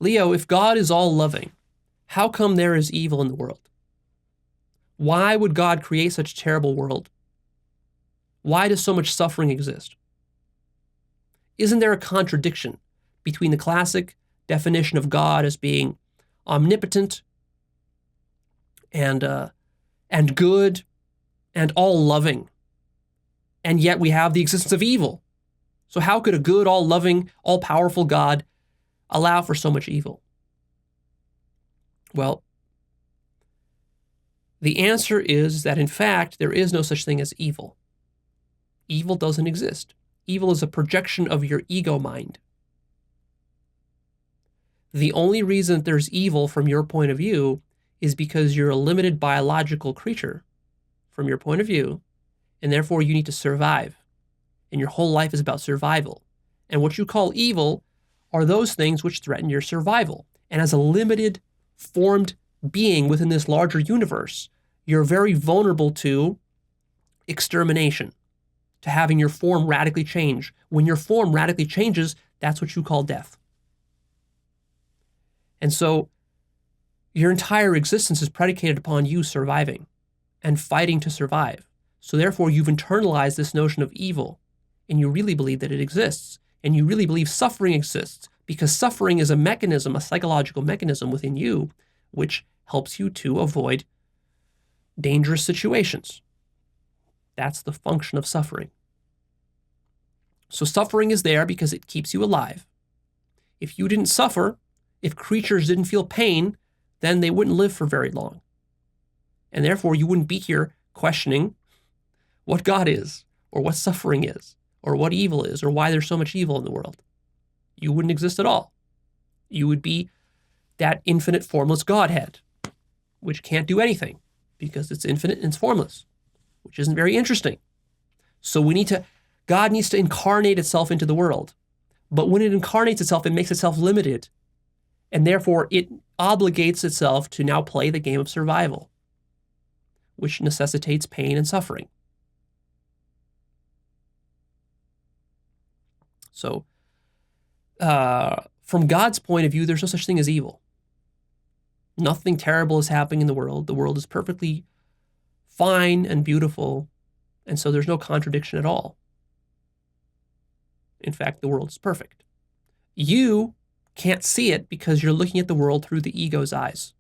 Leo, if God is all loving, how come there is evil in the world? Why would God create such a terrible world? Why does so much suffering exist? Isn't there a contradiction between the classic definition of God as being omnipotent and good and all loving, and yet we have the existence of evil? So how could a good, all loving, all powerful God allow for so much evil? Well, the answer is that in fact there is no such thing as evil. Evil doesn't exist. Evil is a projection of your ego mind. The only reason there's evil from your point of view is because you're a limited biological creature from your point of view, and therefore you need to survive. And your whole life is about survival. And what you call evil are those things which threaten your survival. And as a limited, formed being within this larger universe, you're very vulnerable to extermination, to having your form radically change. When your form radically changes, that's what you call death. And so your entire existence is predicated upon you surviving and fighting to survive. So therefore, you've internalized this notion of evil, and you really believe that it exists, and you really believe suffering exists, because suffering is a mechanism, a psychological mechanism within you, which helps you to avoid dangerous situations. That's the function of suffering. So suffering is there because it keeps you alive. If you didn't suffer, if creatures didn't feel pain, then they wouldn't live for very long. And therefore, you wouldn't be here questioning what God is, or what suffering is, or what evil is, or why there's so much evil in the world. You wouldn't exist at all. You would be that infinite formless Godhead, which can't do anything because it's infinite and it's formless, which isn't very interesting. So God needs to incarnate itself into the world. But when it incarnates itself, it makes itself limited. And therefore, it obligates itself to now play the game of survival, which necessitates pain and suffering. So, from God's point of view, there's no such thing as evil. Nothing terrible is happening in the world. The world is perfectly fine and beautiful, and so there's no contradiction at all. In fact, the world is perfect. You can't see it because you're looking at the world through the ego's eyes.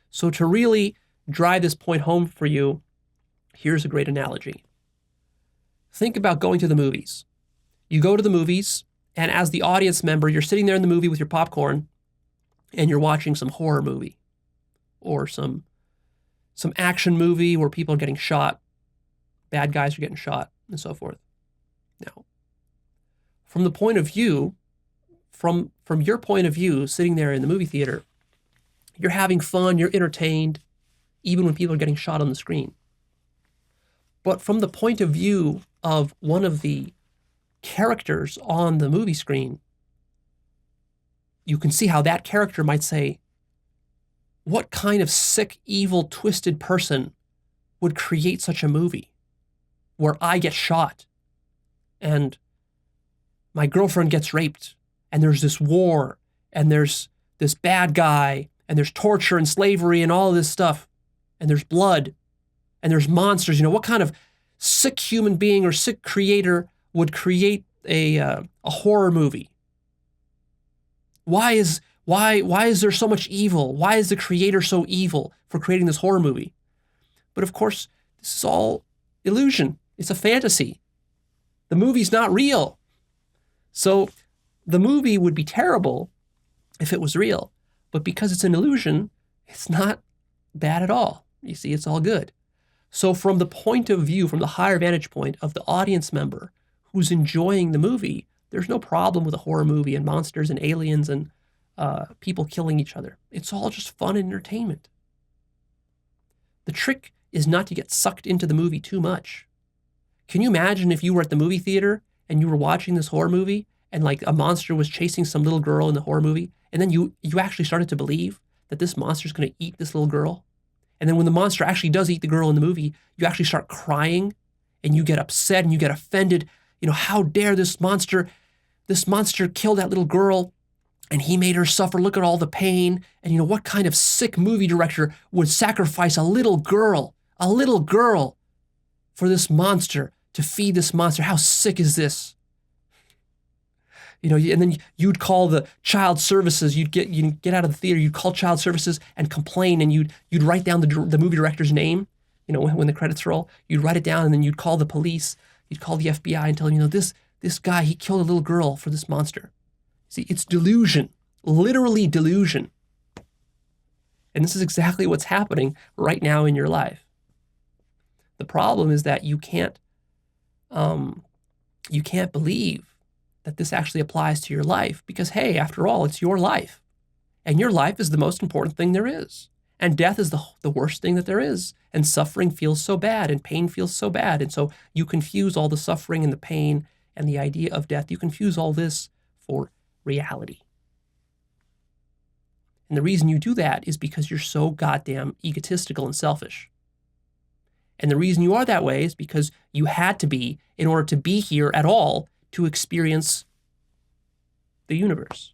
So to really drive this point home for you, here's a great analogy. Think about going to the movies. You go to the movies, and as the audience member, you're sitting there in the movie with your popcorn, and you're watching some horror movie or some action movie where people are getting shot, bad guys are getting shot, and so forth. Now, from the point of view, from your point of view, sitting there in the movie theater, you're having fun, you're entertained, even when people are getting shot on the screen. But from the point of view of one of the characters on the movie screen, you can see how that character might say, what kind of sick, evil, twisted person would create such a movie where I get shot and my girlfriend gets raped and there's this war and there's this bad guy and there's torture and slavery and all of this stuff and there's blood and there's monsters. You know, what kind of sick human being or sick creator would create a horror movie? Why is there so much evil? Why is the creator so evil for creating this horror movie? But of course, this is all illusion. It's a fantasy. The movie's not real. So the movie would be terrible if it was real. But because it's an illusion, it's not bad at all. You see, it's all good. So from the point of view, from the higher vantage point of the audience member who's enjoying the movie, there's no problem with a horror movie and monsters and aliens and people killing each other. It's all just fun and entertainment. The trick is not to get sucked into the movie too much. Can you imagine if you were at the movie theater and you were watching this horror movie and like a monster was chasing some little girl in the horror movie, and then you actually started to believe that this monster is going to eat this little girl? And then when the monster actually does eat the girl in the movie, you actually start crying and you get upset and you get offended. You know, how dare this monster kill that little girl? And he made her suffer. Look at all the pain. And what kind of sick movie director would sacrifice a little girl for this monster, to feed this monster? How sick is this? And then you'd call the child services. You'd get out of the theater. You'd call child services and complain, and you'd write down the movie director's name. When the credits roll, you'd write it down, and then you'd call the police. You'd call the FBI and tell them, this guy, he killed a little girl for this monster. See, it's delusion, literally delusion. And this is exactly what's happening right now in your life. The problem is that you can't believe that this actually applies to your life because, hey, after all, it's your life. And your life is the most important thing there is. And death is the worst thing that there is. And suffering feels so bad, and pain feels so bad. And so you confuse all the suffering and the pain and the idea of death. You confuse all this for reality. And the reason you do that is because you're so goddamn egotistical and selfish. And the reason you are that way is because you had to be in order to be here at all to experience the universe.